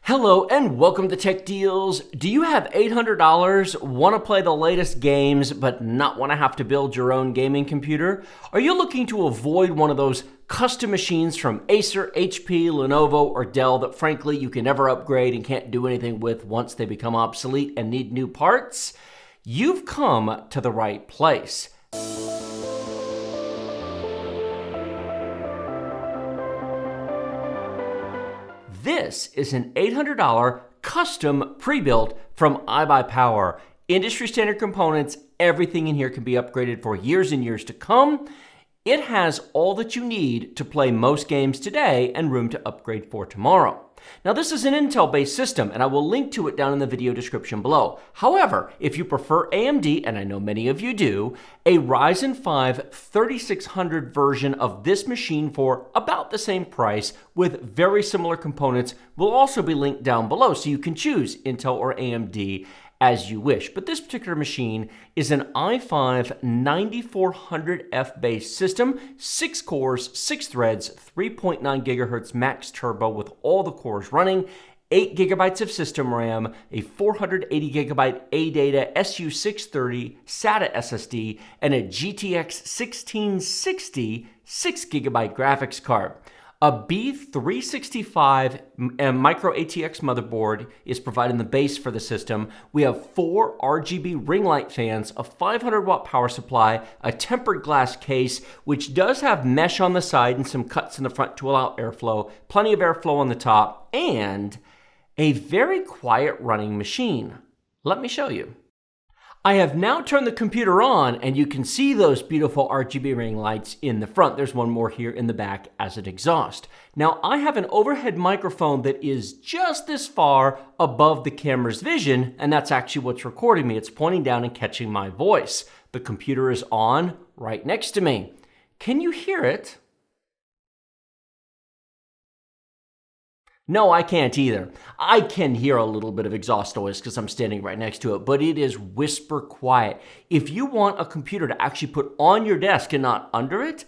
Hello and welcome to Tech Deals. Do you have $800, want to play the latest games, but not want to have to build your own gaming computer? Are you looking to avoid one of those custom machines from Acer, HP, Lenovo, or Dell that frankly you can never upgrade and can't do anything with once they become obsolete and need new parts? You've come to the right place. This is an $800 custom pre-built from iBuyPower. Industry standard components, everything in here can be upgraded for years and years to come. It has all that you need to play most games today and room to upgrade for tomorrow. Now this is an Intel-based system and I will link to it down in the video description below. However, if you prefer AMD, and I know many of you do, a Ryzen 5 3600 version of this machine for about the same price with very similar components will also be linked down below, so you can choose Intel or AMD as you wish. But this particular machine is an i5-9400F based system, 6 cores, 6 threads, 3.9 gigahertz max turbo with all the cores running, 8 gigabytes of system RAM, a 480 gigabyte ADATA SU630 SATA SSD, and a GTX 1660 6 gigabyte graphics card. A B365 micro ATX motherboard is providing the base for the system. We have 4 RGB ring light fans, a 500 watt power supply, a tempered glass case, which does have mesh on the side and some cuts in the front to allow airflow, plenty of airflow on the top, and a very quiet running machine. Let me show you. I have now turned the computer on and you can see those beautiful RGB ring lights in the front. There's one more here in the back as an exhaust. Now I have an overhead microphone that is just this far above the camera's vision, and that's actually what's recording me. It's pointing down and catching my voice. The computer is on right next to me. Can you hear it? No, I can't either. I can hear a little bit of exhaust noise because I'm standing right next to it, but it is whisper quiet. If you want a computer to actually put on your desk and not under it,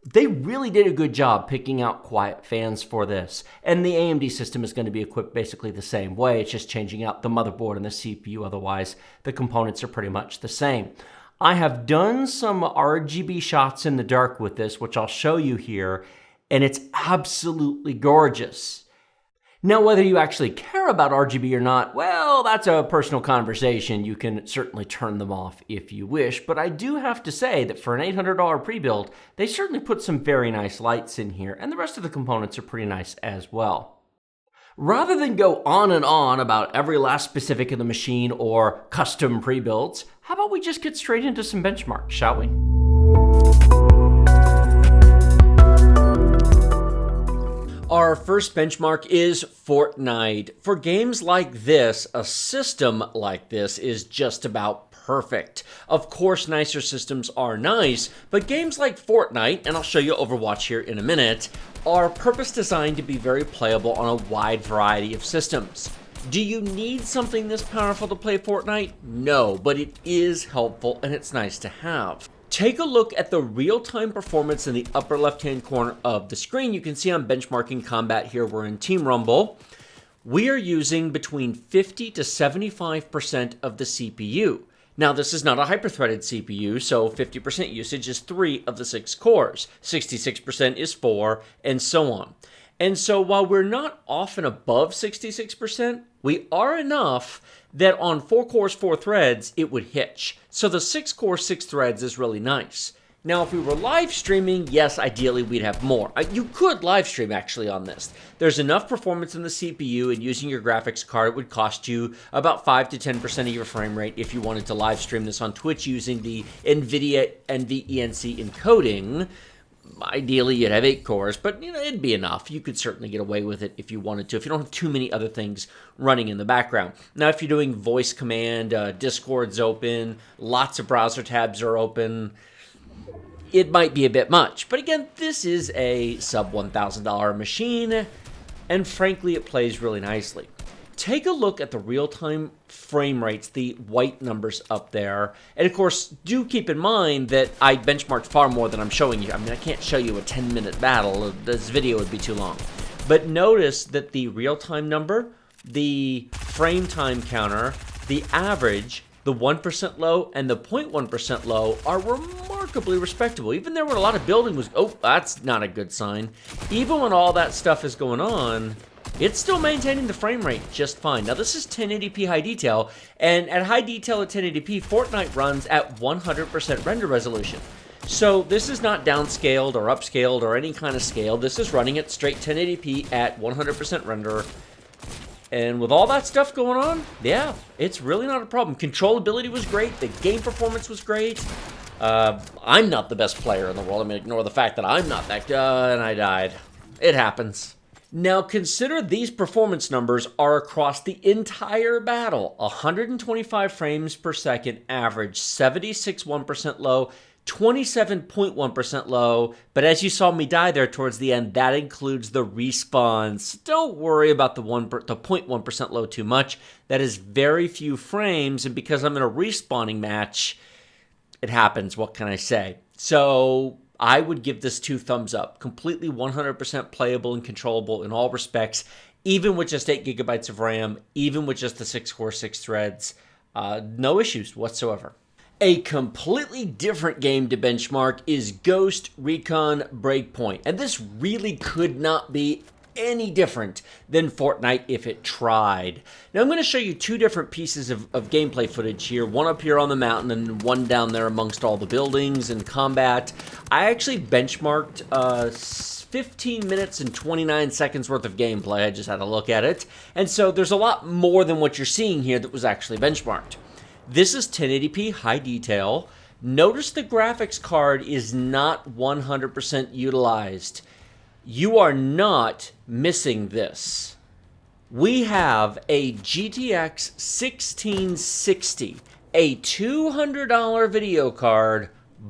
they really did a good job picking out quiet fans for this. And the AMD system is going to be equipped basically the same way. It's just changing out the motherboard and the CPU. Otherwise, the components are pretty much the same. I have done some RGB shots in the dark with this, which I'll show you here, and it's absolutely gorgeous. Now, whether you actually care about RGB or not, well, that's a personal conversation. You can certainly turn them off if you wish, but I do have to say that for an $800 pre-built, they certainly put some very nice lights in here, and the rest of the components are pretty nice as well. Rather than go on and on about every last specific of the machine or custom pre-builts, how about we just get straight into some benchmarks, shall we? Our first benchmark is Fortnite. For games like this, a system like this is just about perfect. Of course, nicer systems are nice, but games like Fortnite, and I'll show you Overwatch here in a minute, are purpose designed to be very playable on a wide variety of systems. Do you need something this powerful to play Fortnite? No, but it is helpful and it's nice to have. Take a look at the real-time performance in the upper left-hand corner of the screen. You can see I'm benchmarking combat here. We're in Team Rumble. We are using between 50 to 75% of the CPU. Now, this is not a hyper-threaded CPU, so 50% usage is 3 of the 6 cores. 66% is 4, and so on. And so while we're not often above 66%, we are enough that on 4 cores, 4 threads, it would hitch. So the 6 cores, 6 threads is really nice. Now, if we were live streaming, yes, ideally we'd have more. You could live stream actually on this. There's enough performance in the CPU, and using your graphics card, it would cost you about 5 to 10% of your frame rate if you wanted to live stream this on Twitch using the NVIDIA NVENC encoding. Ideally, you'd have 8 cores, but it'd be enough. You could certainly get away with it if you wanted to, if you don't have too many other things running in the background. Now, if you're doing voice command, Discord's open, lots of browser tabs are open, it might be a bit much. But again, this is a sub $1,000 machine, and frankly, it plays really nicely. Take a look at the real-time frame rates, the white numbers up there. And of course, do keep in mind that I benchmarked far more than I'm showing you. I mean, I can't show you a 10-minute battle. This video would be too long. But notice that the real-time number the frame time counter, the average, the 1% low, and the 0.1% low are remarkably respectable. Even there when a lot of building was, oh, that's not a good sign. Even when all that stuff is going on, it's still maintaining the frame rate just fine. Now, this is 1080p high detail, and at high detail at 1080p, Fortnite runs at 100% render resolution. So this is not downscaled or upscaled or any kind of scale. This is running at straight 1080p at 100% render. And with all that stuff going on, yeah, it's really not a problem. Controllability was great. The game performance was great. I'm not the best player in the world. I'm going to ignore the fact that I'm not that good, and I died. It happens. Now, consider these performance numbers are across the entire battle. 125 frames per second average, 76.1% low, 27.1% low, but as you saw me die there towards the end, that includes the respawns. Don't worry about the 0.1% low too much. That is very few frames, and because I'm in a respawning match, it happens. What can I say? So I would give this 2 thumbs up. Completely 100% playable and controllable in all respects, even with just 8 gigabytes of RAM, even with just the 6-core, 6 threads. No issues whatsoever. A completely different game to benchmark is Ghost Recon Breakpoint. And this really could not be any different than Fortnite if it tried. Now I'm going to show you 2 different pieces of gameplay footage here. One up here on the mountain and one down there amongst all the buildings and combat. I actually benchmarked 15 minutes and 29 seconds worth of gameplay. I just had to look at it. And so there's a lot more than what you're seeing here that was actually benchmarked. This is 1080p high detail. Notice the graphics card is not 100% utilized. You are not missing this. We have a GTX 1660, a $200 video card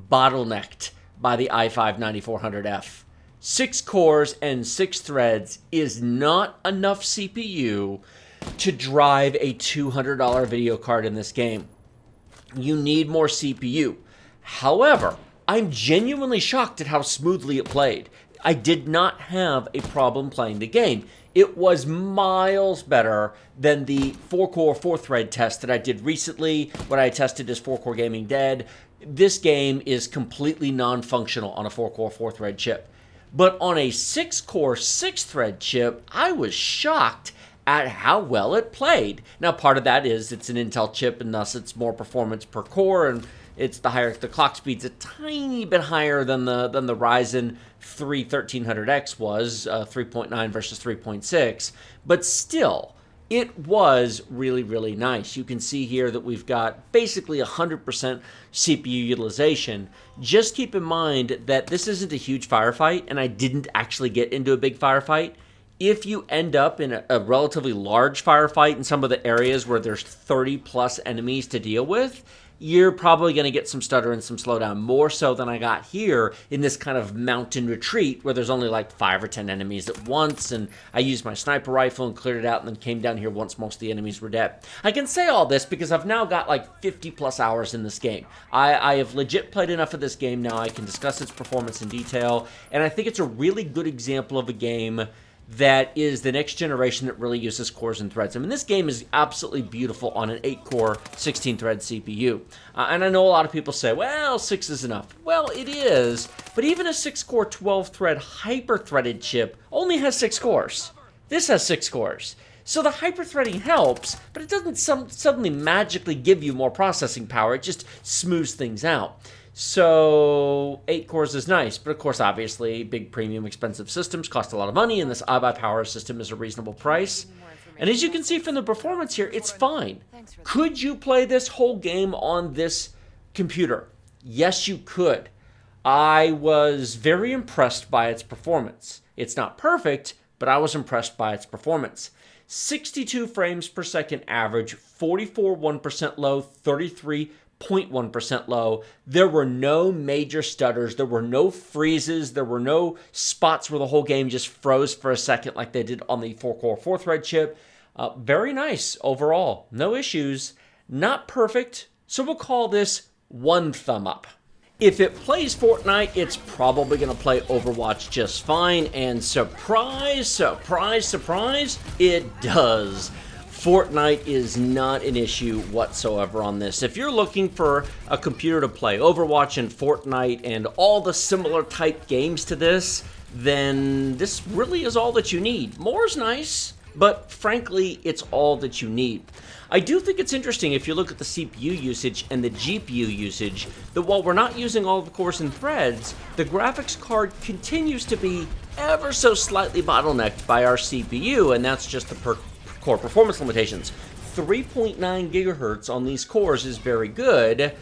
bottlenecked by the i5-9400F. 6 cores and 6 threads is not enough CPU to drive a $200 video card in this game. You need more CPU. However, I'm genuinely shocked at how smoothly it played. I did not have a problem playing the game. It was miles better than the 4-core, 4-thread test that I did recently when I tested as 4-core Gaming Dead. This game is completely non-functional on a 4-core, 4-thread chip. But on a 6-core, 6-thread chip, I was shocked at how well it played. Now, part of that is it's an Intel chip, and thus it's more performance per core, and it's the clock speed's a tiny bit higher than the Ryzen 3 1300X was, 3.9 versus 3.6, but still, it was really, really nice. You can see here that we've got basically 100% CPU utilization. Just keep in mind that this isn't a huge firefight, and I didn't actually get into a big firefight. If you end up in a relatively large firefight in some of the areas where there's 30 plus enemies to deal with, you're probably going to get some stutter and some slowdown, more so than I got here in this kind of mountain retreat where there's only like 5 or 10 enemies at once, and I used my sniper rifle and cleared it out and then came down here once most of the enemies were dead. I can say all this because I've now got like 50 plus hours in this game. I have legit played enough of this game now. I can discuss its performance in detail, and I think it's a really good example of a game that is the next generation that really uses cores and threads. I mean, this game is absolutely beautiful on an 8-core, 16-thread CPU. And I know a lot of people say, well, 6 is enough. Well, it is, but even a 6-core, 12-thread hyper-threaded chip only has 6 cores. This has 6 cores. So the hyper-threading helps, but it doesn't suddenly magically give you more processing power. It just smooths things out. So 8 cores is nice, but of course, obviously, big premium expensive systems cost a lot of money, and this iBuyPower system is a reasonable price. And as you can see from the performance here, it's fine. Could you play this whole game on this computer? Yes, you could. I was very impressed by its performance. It's not perfect, but I was impressed by its performance. 62 frames per second average, 44.1% low, 33.1% low. There were no major stutters. There were no freezes. There were no spots where the whole game just froze for a second like they did on the 4-core 4-thread chip. Very nice overall. No issues. Not perfect. So we'll call this 1 thumb up. If it plays Fortnite, it's probably going to play Overwatch just fine, and surprise, surprise, surprise, it does. Fortnite is not an issue whatsoever on this. If you're looking for a computer to play Overwatch and Fortnite and all the similar type games to this, then this really is all that you need. More is nice, but frankly, it's all that you need. I do think it's interesting if you look at the CPU usage and the GPU usage, that while we're not using all the cores and threads, the graphics card continues to be ever so slightly bottlenecked by our CPU, and that's just the core performance limitations. 3.9 gigahertz on these cores is very good,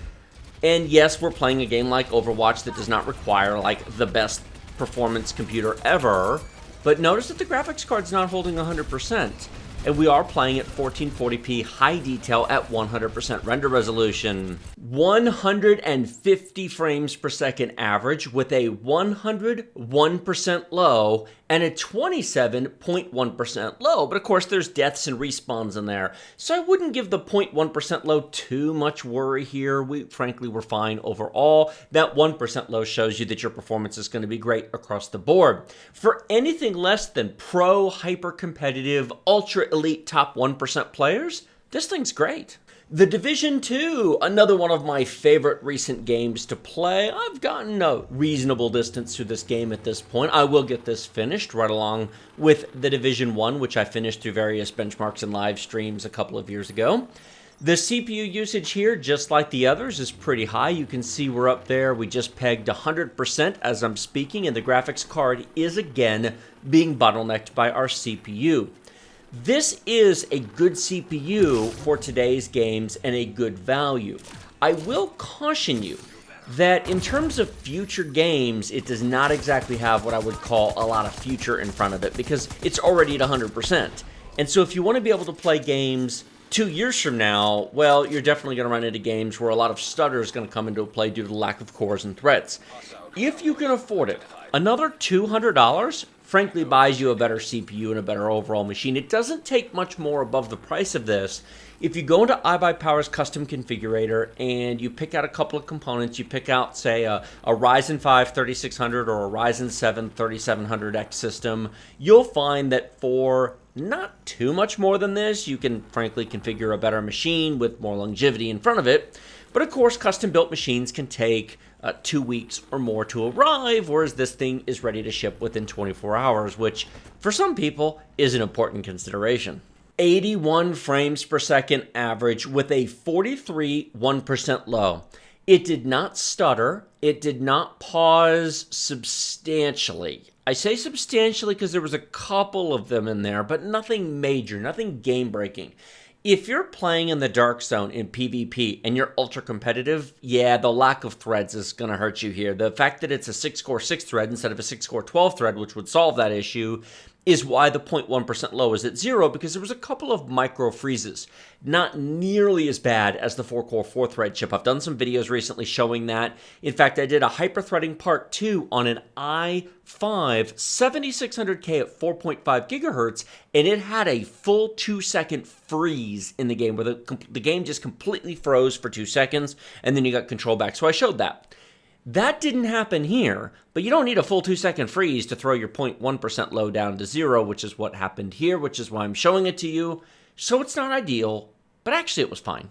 and yes, we're playing a game like Overwatch that does not require like the best performance computer ever, but notice that the graphics card's not holding 100%, and we are playing at 1440p high detail at 100% render resolution. 150 frames per second average with a 101% low and a 27.1% low, but of course there's deaths and respawns in there, so I wouldn't give the 0.1% low too much worry here. Frankly, we're fine overall. That 1% low shows you that your performance is going to be great across the board. For anything less than pro, hyper-competitive, ultra-elite top 1% players, this thing's great. The Division 2, another one of my favorite recent games to play. I've gotten a reasonable distance through this game at this point. I will get this finished right along with the Division 1, which I finished through various benchmarks and live streams a couple of years ago. The CPU usage here, just like the others, is pretty high. You can see we're up there. We just pegged 100% as I'm speaking, and the graphics card is again being bottlenecked by our CPU. This is a good CPU for today's games and a good value. I will caution you that in terms of future games, it does not exactly have what I would call a lot of future in front of it because it's already at 100%. And so if you want to be able to play games 2 years from now, well, you're definitely going to run into games where a lot of stutter is going to come into play due to the lack of cores and threads. If you can afford it, another $200 frankly buys you a better CPU and a better overall machine. It doesn't take much more above the price of this. If you go into iBuyPower's custom configurator and you pick out a couple of components, you pick out, say, a Ryzen 5 3600 or a Ryzen 7 3700X system, you'll find that for not too much more than this, you can frankly configure a better machine with more longevity in front of it. But of course, custom-built machines can take 2 weeks or more to arrive, whereas this thing is ready to ship within 24 hours, which for some people is an important consideration. 81 frames per second average with a 43.1% low. It did not stutter. It did not pause substantially. I say substantially because there was a couple of them in there, but nothing major, nothing game-breaking. If you're playing in the dark zone in PvP and you're ultra competitive, yeah, the lack of threads is going to hurt you here. The fact that it's a 6-core 6-thread instead of a 6-core 12-thread, which would solve that issue, is why the 0.1% low is at 0, because there was a couple of micro freezes. Not nearly as bad as the 4-core 4-thread chip. I've done some videos recently showing that. In fact, I did a hyper-threading part 2 on an i5-7600K at 4.5 gigahertz, and it had a full 2-second freeze in the game, where the game just completely froze for 2 seconds, and then you got control back. So I showed that. That didn't happen here, but you don't need a full 2-second freeze to throw your 0.1% low down to 0, which is what happened here, which is why I'm showing it to you. So it's not ideal, but actually it was fine.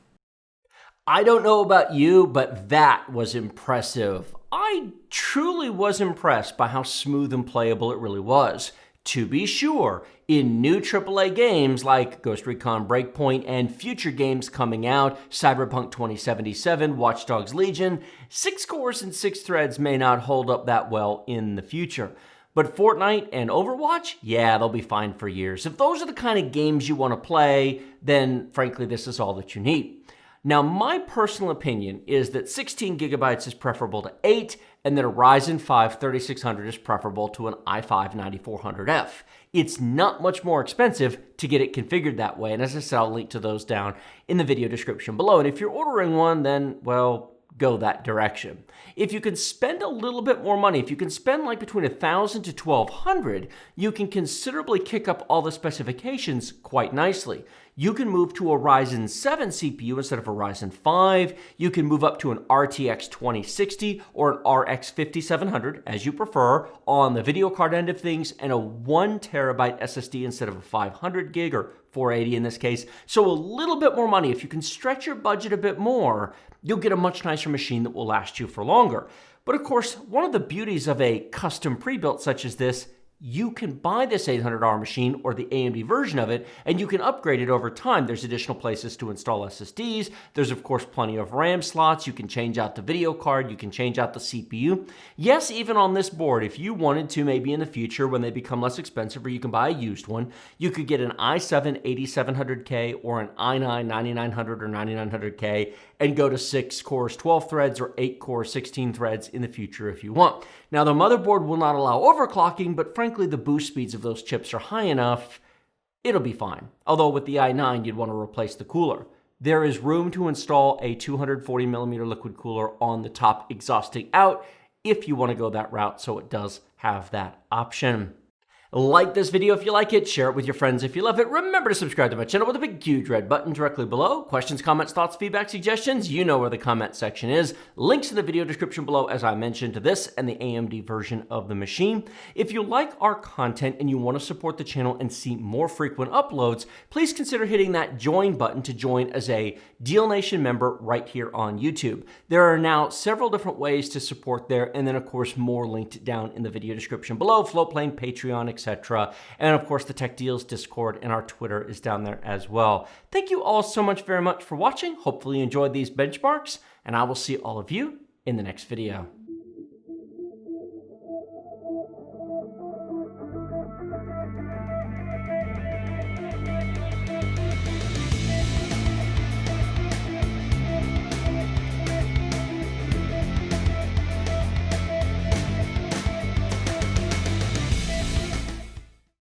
I don't know about you, but that was impressive. I truly was impressed by how smooth and playable it really was. To be sure, in new AAA games like Ghost Recon Breakpoint and future games coming out, Cyberpunk 2077, Watch Dogs Legion, 6 cores and 6 threads may not hold up that well in the future. But Fortnite and Overwatch, yeah, they'll be fine for years. If those are the kind of games you want to play, then frankly, this is all that you need. Now, my personal opinion is that 16 gigabytes is preferable to 8, and that a Ryzen 5 3600 is preferable to an i5-9400F. It's not much more expensive to get it configured that way, and as I said, I'll link to those down in the video description below. And if you're ordering one, then, well, go that direction. If you can spend a little bit more money, if you can spend like between $1,000 to $1,200, you can considerably kick up all the specifications quite nicely. You can move to a Ryzen 7 CPU instead of a Ryzen 5. You can move up to an RTX 2060 or an RX 5700, as you prefer, on the video card end of things, and a 1 terabyte SSD instead of a 500 gig or 480 in this case. So a little bit more money. If you can stretch your budget a bit more, you'll get a much nicer machine that will last you for longer. But of course, one of the beauties of a custom pre-built such as this, you can buy this $800 machine or the AMD version of it, and you can upgrade it over time. There's additional places to install SSDs. There's, of course, plenty of RAM slots. You can change out the video card. You can change out the CPU. Yes, even on this board, if you wanted to, maybe in the future when they become less expensive or you can buy a used one, you could get an i7-8700K or an i9-9900 or 9900K and go to 6 cores, 12 threads, or 8 cores, 16 threads in the future if you want. Now, the motherboard will not allow overclocking, but frankly, the boost speeds of those chips are high enough, it'll be fine. Although with the i9, you'd want to replace the cooler. There is room to install a 240mm liquid cooler on the top exhausting out if you want to go that route, so it does have that option. Like this video if you like it, share it with your friends if you love it. Remember to subscribe to my channel with a big huge red button directly below. Questions, comments, thoughts, feedback, suggestions, you know where the comment section is. Links in the video description below as I mentioned to this and the AMD version of the machine. If you like our content and you want to support the channel and see more frequent uploads, please consider hitting that join button to join as a Deal Nation member right here on YouTube. There are now several different ways to support there, and then of course more linked down in the video description below. Floatplane, Patreon, etc. And of course, the Tech Deals Discord and our Twitter is down there as well. Thank you all so much very much for watching. Hopefully you enjoyed these benchmarks, and I will see all of you in the next video.